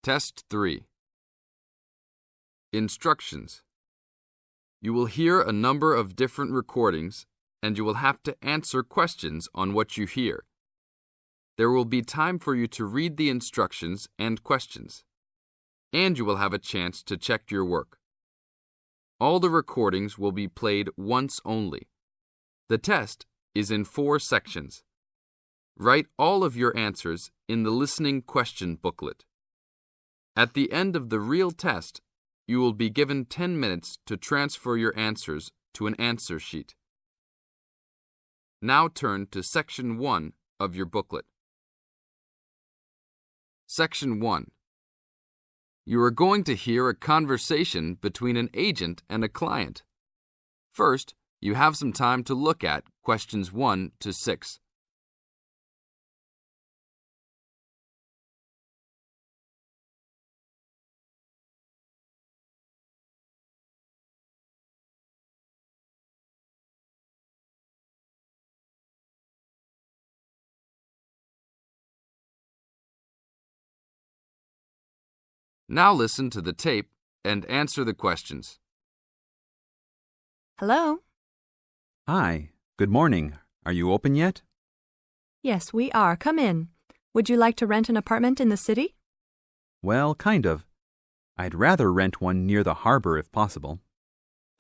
Test 3. Instructions. You will hear a number of different recordings, and you will have to answer questions on what you hear. There will be time for you to read the instructions and questions, and you will have a chance to check your work. All the recordings will be played once only. The test is in 4 sections. Write all of your answers in the listening question booklet. At the end of the real test, you will be given 10 minutes to transfer your answers to an answer sheet. Now turn to Section 1 of your booklet. Section 1. You are going to hear a conversation between an agent and a client. First, you have some time to look at questions 1 to 6. Now listen to the tape and answer the questions. Hello? Hi, good morning. Are you open yet? Yes, we are. Come in. Would you like to rent an apartment in the city? Well, kind of. I'd rather rent one near the harbor if possible.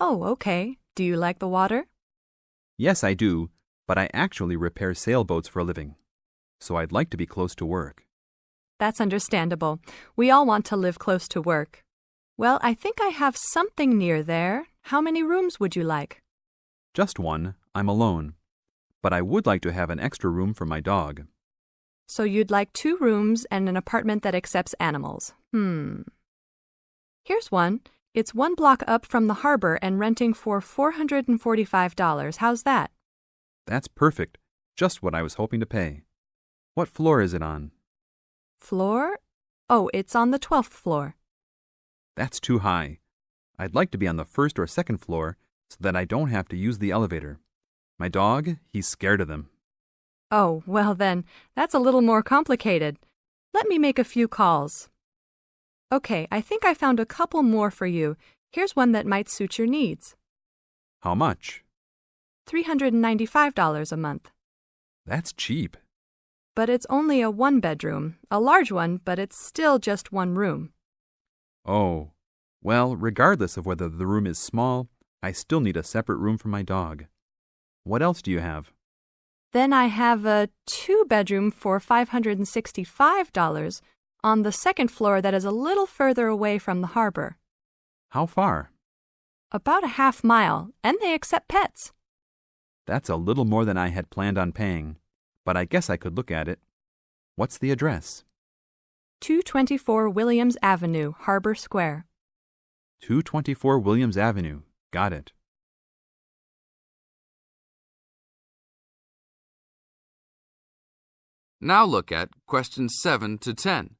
Oh, okay. Do you like the water? Yes, I do, but I actually repair sailboats for a living, so I'd like to be close to work. That's understandable. We all want to live close to work. Well, I think I have something near there. How many rooms would you like? Just one. I'm alone. But I would like to have an extra room for my dog. So you'd like 2 rooms and an apartment that accepts animals. Here's one. It's 1 block up from the harbor and renting for $445. How's that? That's perfect. Just what I was hoping to pay. What floor is it on? Floor? Oh, it's on the 12th floor. That's too high. I'd like to be on the 1st or 2nd floor so that I don't have to use the elevator. My dog, he's scared of them. Oh, well then, that's a little more complicated. Let me make a few calls. Okay, I think I found a couple more for you. Here's one that might suit your needs. How much? $395 a month. That's cheap. But it's only a 1-bedroom, a large one, but it's still just 1 room. Oh, well, regardless of whether the room is small, I still need a separate room for my dog. What else do you have? Then I have a 2-bedroom for $565 on the 2nd floor that is a little further away from the harbor. How far? About a half mile, and they accept pets. That's a little more than I had planned on paying, but I guess I could look at it. What's the address? 224 Williams Avenue, Harbor Square. 224 Williams Avenue. Got it. Now look at questions 7 to 10.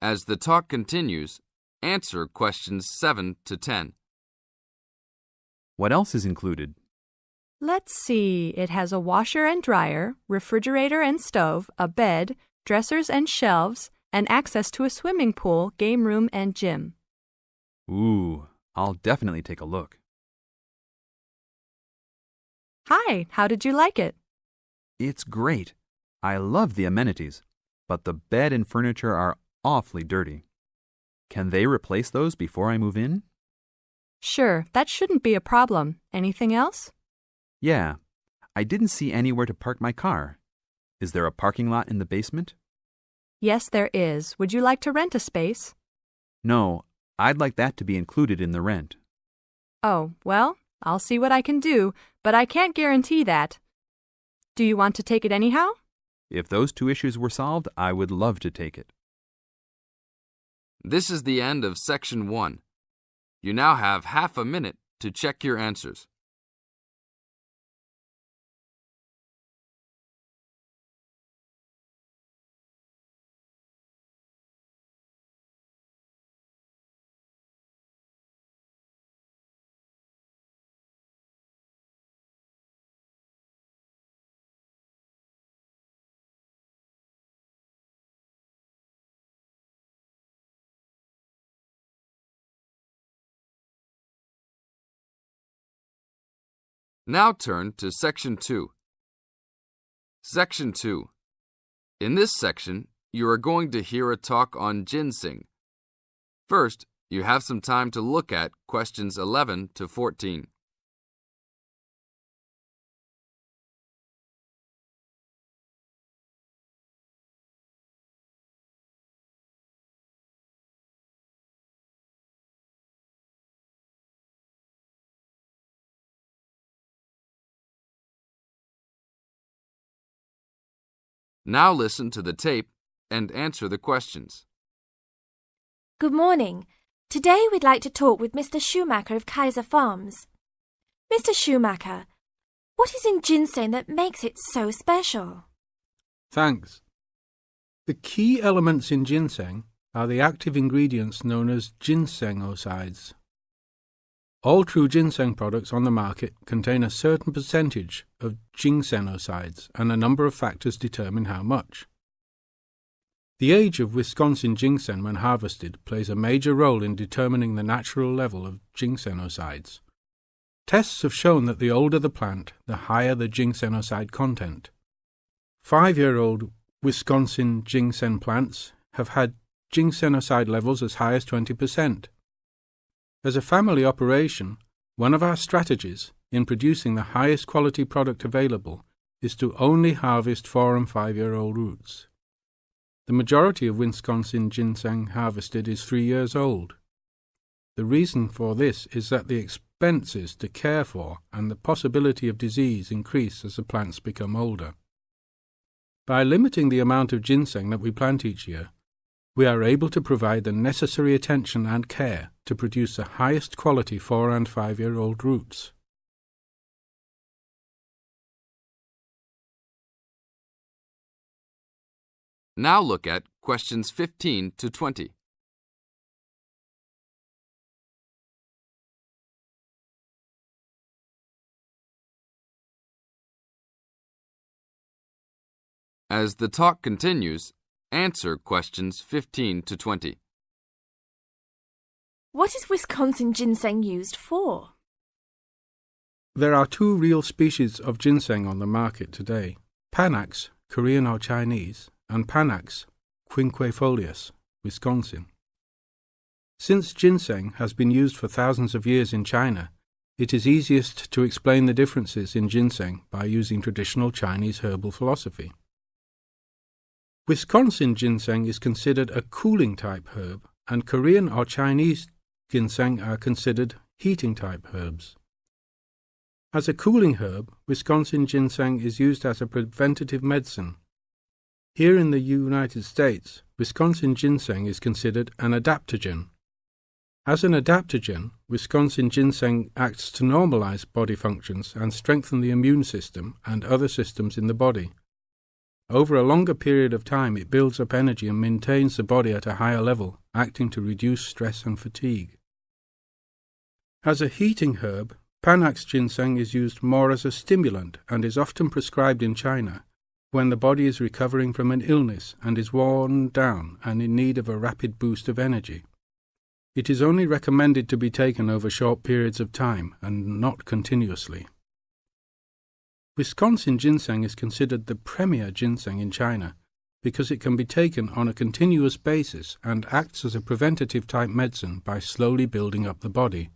As the talk continues, answer questions 7 to 10. What else is included? Let's see, it has a washer and dryer, refrigerator and stove, a bed, dressers and shelves, and access to a swimming pool, game room, and gym. Ooh, I'll definitely take a look. Hi, how did you like it? It's great. I love the amenities, but the bed and furniture are awfully dirty. Can they replace those before I move in? Sure, that shouldn't be a problem. Anything else? Yeah, I didn't see anywhere to park my car. Is there a parking lot in the basement? Yes, there is. Would you like to rent a space? No, I'd like that to be included in the rent. Oh, well, I'll see what I can do, but I can't guarantee that. Do you want to take it anyhow? If those 2 issues were solved, I would love to take it. This is the end of Section 1. You now have half a minute to check your answers. Now turn to Section 2. Section 2. In this section, you are going to hear a talk on ginseng. First, you have some time to look at questions 11 to 14. Now listen to the tape and answer the questions. Good morning. Today we'd like to talk with Mr. Schumacher of Kaiser Farms. Mr. Schumacher, what is in ginseng that makes it so special? Thanks. The key elements in ginseng are the active ingredients known as ginsenosides. All true ginseng products on the market contain a certain percentage of ginsenosides, and a number of factors determine how much. The age of Wisconsin ginseng when harvested plays a major role in determining the natural level of ginsenosides. Tests have shown that the older the plant, the higher the ginsenoside content. 5-year-old Wisconsin ginseng plants have had ginsenoside levels as high as 20%. As a family operation, one of our strategies in producing the highest quality product available is to only harvest 4- and 5-year-old roots. The majority of Wisconsin ginseng harvested is 3 years old. The reason for this is that the expenses to care for and the possibility of disease increase as the plants become older. By limiting the amount of ginseng that we plant each year, we are able to provide the necessary attention and care to produce the highest quality 4- and 5-year-old roots. Now look at questions 15 to 20. As the talk continues, answer questions 15 to 20. What is Wisconsin ginseng used for? There are 2 real species of ginseng on the market today: Panax, Korean or Chinese, and Panax quinquefolius, Wisconsin. Since ginseng has been used for thousands of years in China, it is easiest to explain the differences in ginseng by using traditional Chinese herbal philosophy. Wisconsin ginseng is considered a cooling type herb, and Korean or Chinese ginseng are considered heating type herbs. As a cooling herb, Wisconsin ginseng is used as a preventative medicine. Here in the United States, Wisconsin ginseng is considered an adaptogen. As an adaptogen, Wisconsin ginseng acts to normalize body functions and strengthen the immune system and other systems in the body. Over a longer period of time, it builds up energy and maintains the body at a higher level, acting to reduce stress and fatigue. As a heating herb, Panax ginseng is used more as a stimulant and is often prescribed in China when the body is recovering from an illness and is worn down and in need of a rapid boost of energy. It is only recommended to be taken over short periods of time and not continuously. Wisconsin ginseng is considered the premier ginseng in China because it can be taken on a continuous basis and acts as a preventative type medicine by slowly building up the body.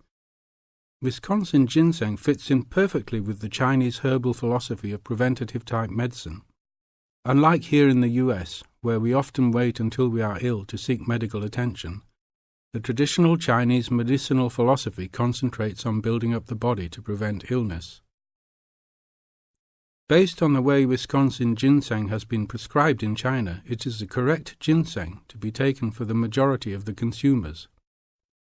Wisconsin ginseng fits in perfectly with the Chinese herbal philosophy of preventative type medicine. Unlike here in the US, where we often wait until we are ill to seek medical attention, the traditional Chinese medicinal philosophy concentrates on building up the body to prevent illness. Based on the way Wisconsin ginseng has been prescribed in China, it is the correct ginseng to be taken for the majority of the consumers.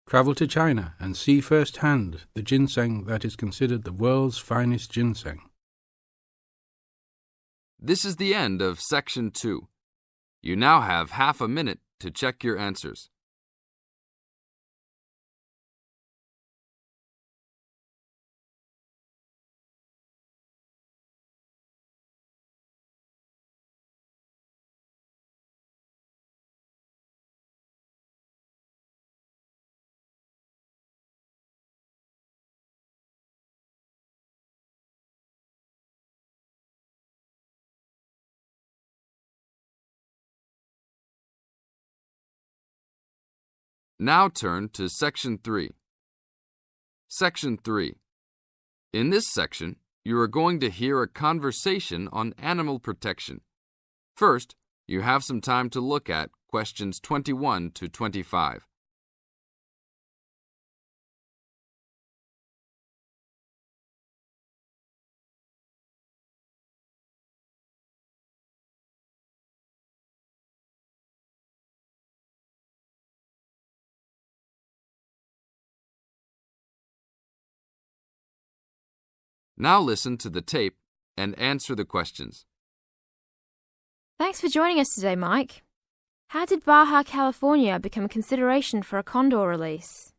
Travel to China and see firsthand the ginseng that is considered the world's finest ginseng. This is the end of Section 2. You now have half a minute to check your answers. Now turn to Section 3. Section 3. In this section, you are going to hear a conversation on animal protection. First, you have some time to look at questions 21 to 25. Now listen to the tape and answer the questions. Thanks for joining us today, Mike. How did Baja California become a consideration for a condor release?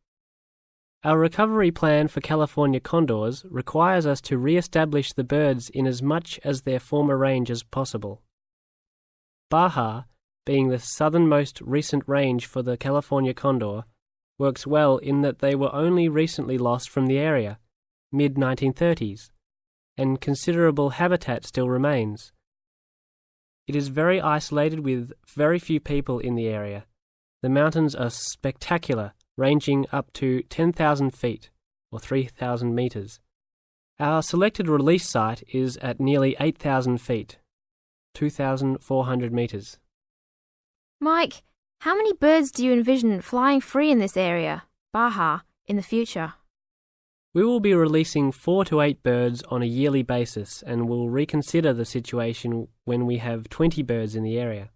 Our recovery plan for California condors requires us to re-establish the birds in as much as their former range as possible. Baja, being the southernmost recent range for the California condor, works well in that they were only recently lost from the area, mid-1930s, and considerable habitat still remains. It is very isolated with very few people in the area. The mountains are spectacular, ranging up to 10,000 feet, or 3,000 meters. Our selected release site is at nearly 8,000 feet, 2,400 meters. Mike, how many birds do you envision flying free in this area, Baja, in the future? We will be releasing 4 to 8 birds on a yearly basis and will reconsider the situation when we have 20 birds in the area.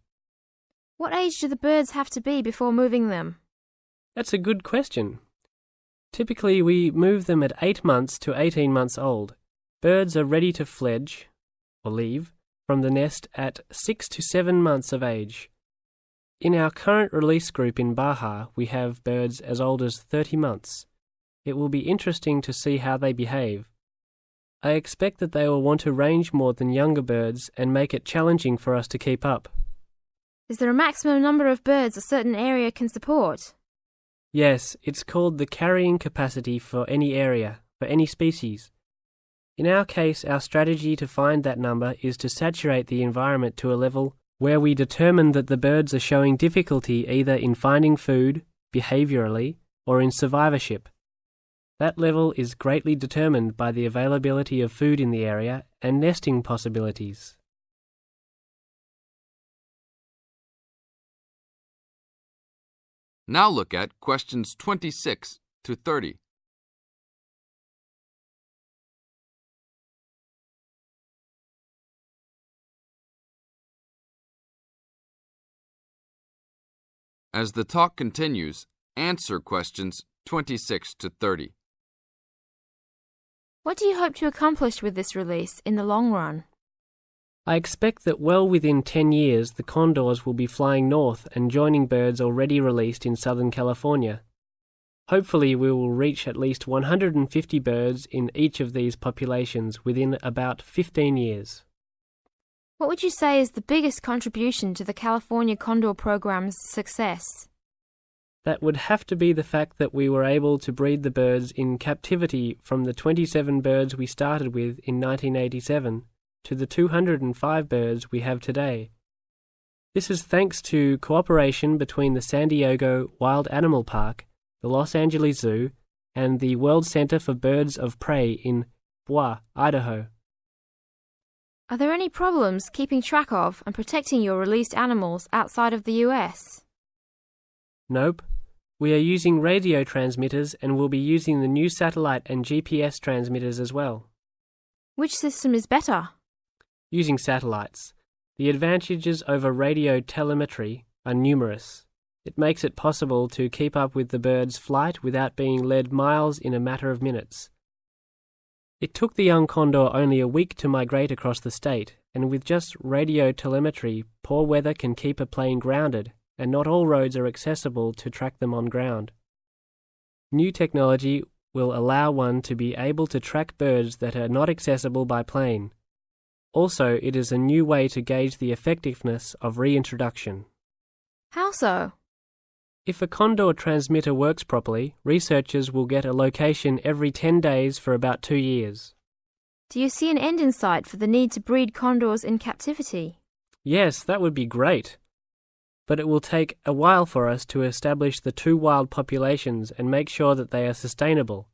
What age do the birds have to be before moving them? That's a good question. Typically, we move them at 8 months to 18 months old. Birds are ready to fledge, or leave, from the nest at 6 to 7 months of age. In our current release group in Baja, we have birds as old as 30 months. It will be interesting to see how they behave. I expect that they will want to range more than younger birds and make it challenging for us to keep up. Is there a maximum number of birds a certain area can support? Yes, it's called the carrying capacity for any area, for any species. In our case, our strategy to find that number is to saturate the environment to a level where we determine that the birds are showing difficulty either in finding food, behaviorally, or in survivorship. That level is greatly determined by the availability of food in the area and nesting possibilities. Now look at questions 26 to 30. As the talk continues, answer questions 26 to 30. What do you hope to accomplish with this release in the long run? I expect that well within 10 years the condors will be flying north and joining birds already released in Southern California. Hopefully we will reach at least 150 birds in each of these populations within about 15 years. What would you say is the biggest contribution to the California Condor program's success? That would have to be the fact that we were able to breed the birds in captivity from the 27 birds we started with in 1987 to the 205 birds we have today. This is thanks to cooperation between the San Diego Wild Animal Park, the Los Angeles Zoo, and the World Center for Birds of Prey in Boise, Idaho. Are there any problems keeping track of and protecting your released animals outside of the US? Nope. We are using radio transmitters and will be using the new satellite and GPS transmitters as well. Which system is better? Using satellites. The advantages over radio telemetry are numerous. It makes it possible to keep up with the bird's flight without being led miles in a matter of minutes. It took the young condor only a week to migrate across the state, and with just radio telemetry, poor weather can keep a plane grounded, and not all roads are accessible to track them on ground. New technology will allow one to be able to track birds that are not accessible by plane. Also, it is a new way to gauge the effectiveness of reintroduction. How so? If a condor transmitter works properly, researchers will get a location every 10 days for about 2 years. Do you see an end in sight for the need to breed condors in captivity? Yes, that would be great. but it will take a while for us to establish the two wild populations and make sure that they are sustainable.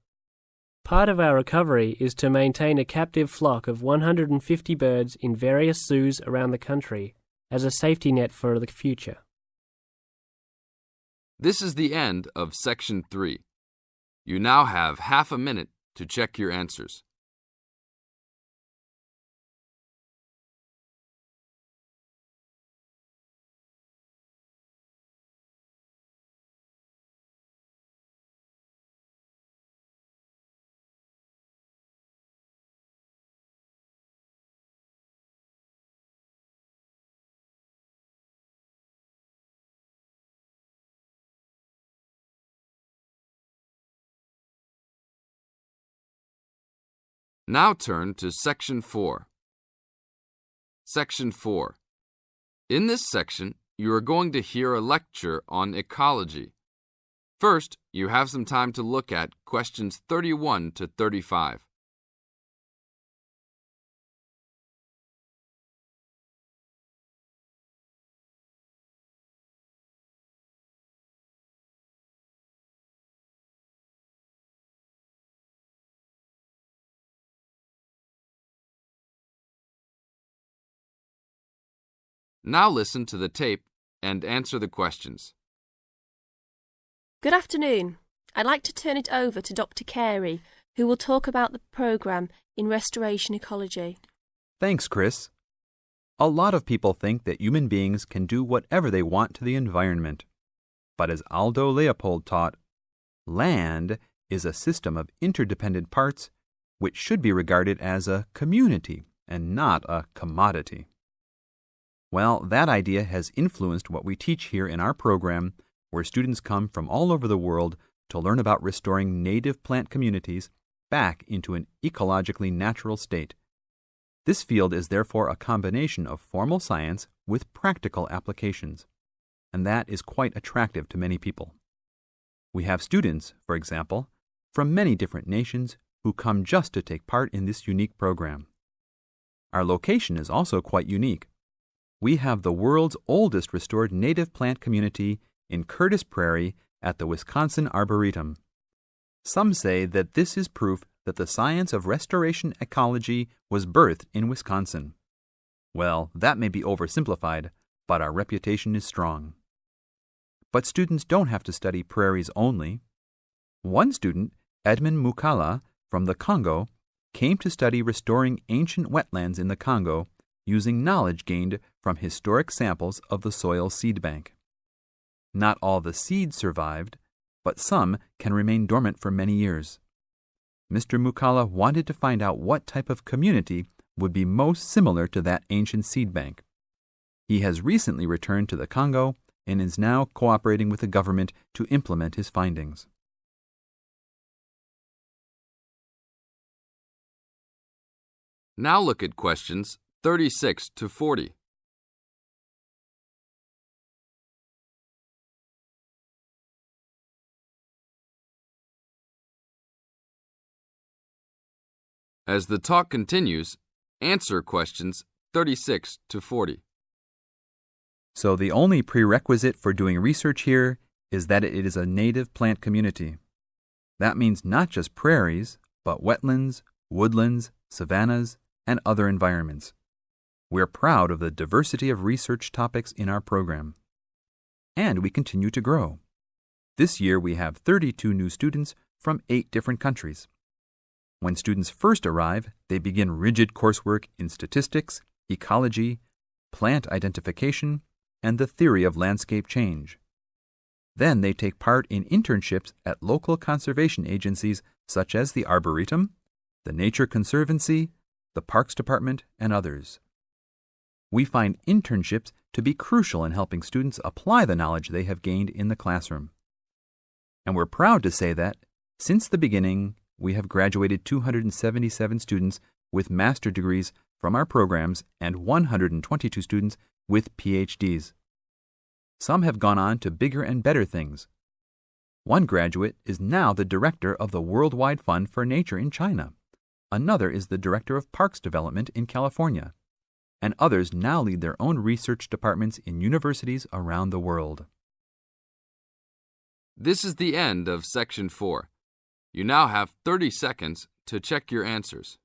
Part of our recovery is to maintain a captive flock of 150 birds in various zoos around the country as a safety net for the future. This is the end of Section 3. You now have half a minute to check your answers. Now turn to Section 4. Section 4. In this section, you are going to hear a lecture on ecology. First, you have some time to look at questions 31 to 35. Now listen to the tape and answer the questions. Good afternoon. I'd like to turn it over to Dr. Carey, who will talk about the programme in restoration ecology. Thanks, Chris. A lot of people think that human beings can do whatever they want to the environment. But as Aldo Leopold taught, land is a system of interdependent parts which should be regarded as a community and not a commodity. Well, that idea has influenced what we teach here in our program, where students come from all over the world to learn about restoring native plant communities back into an ecologically natural state. This field is therefore a combination of formal science with practical applications, and that is quite attractive to many people. We have students, for example, from many different nations who come just to take part in this unique program. Our location is also quite unique. We have the world's oldest restored native plant community in Curtis Prairie at the Wisconsin Arboretum. Some say that this is proof that the science of restoration ecology was birthed in Wisconsin. Well, that may be oversimplified, but our reputation is strong. But students don't have to study prairies only. One student, Edmund Mukala from the Congo, came to study restoring ancient wetlands in the Congo using knowledge gained from historic samples of the soil seed bank. Not all the seeds survived, but some can remain dormant for many years. Mr. Mukala wanted to find out what type of community would be most similar to that ancient seed bank. He has recently returned to the Congo and is now cooperating with the government to implement his findings. Now look at questions 36 to 40. As the talk continues, answer questions 36 to 40. So the only prerequisite for doing research here is that it is a native plant community. That means not just prairies, but wetlands, woodlands, savannas, and other environments. We're proud of the diversity of research topics in our program. And we continue to grow. This year we have 32 new students from 8 different countries. When students first arrive, they begin rigid coursework in statistics, ecology, plant identification, and the theory of landscape change. Then they take part in internships at local conservation agencies such as the Arboretum, the Nature Conservancy, the Parks Department, and others. We find internships to be crucial in helping students apply the knowledge they have gained in the classroom. And we're proud to say that, since the beginning, we have graduated 277 students with master's degrees from our programs and 122 students with PhDs. Some have gone on to bigger and better things. One graduate is now the director of the Worldwide Fund for Nature in China. Another is the director of Parks Development in California. and others now lead their own research departments in universities around the world. This is the end of Section 4. You now have 30 seconds to check your answers.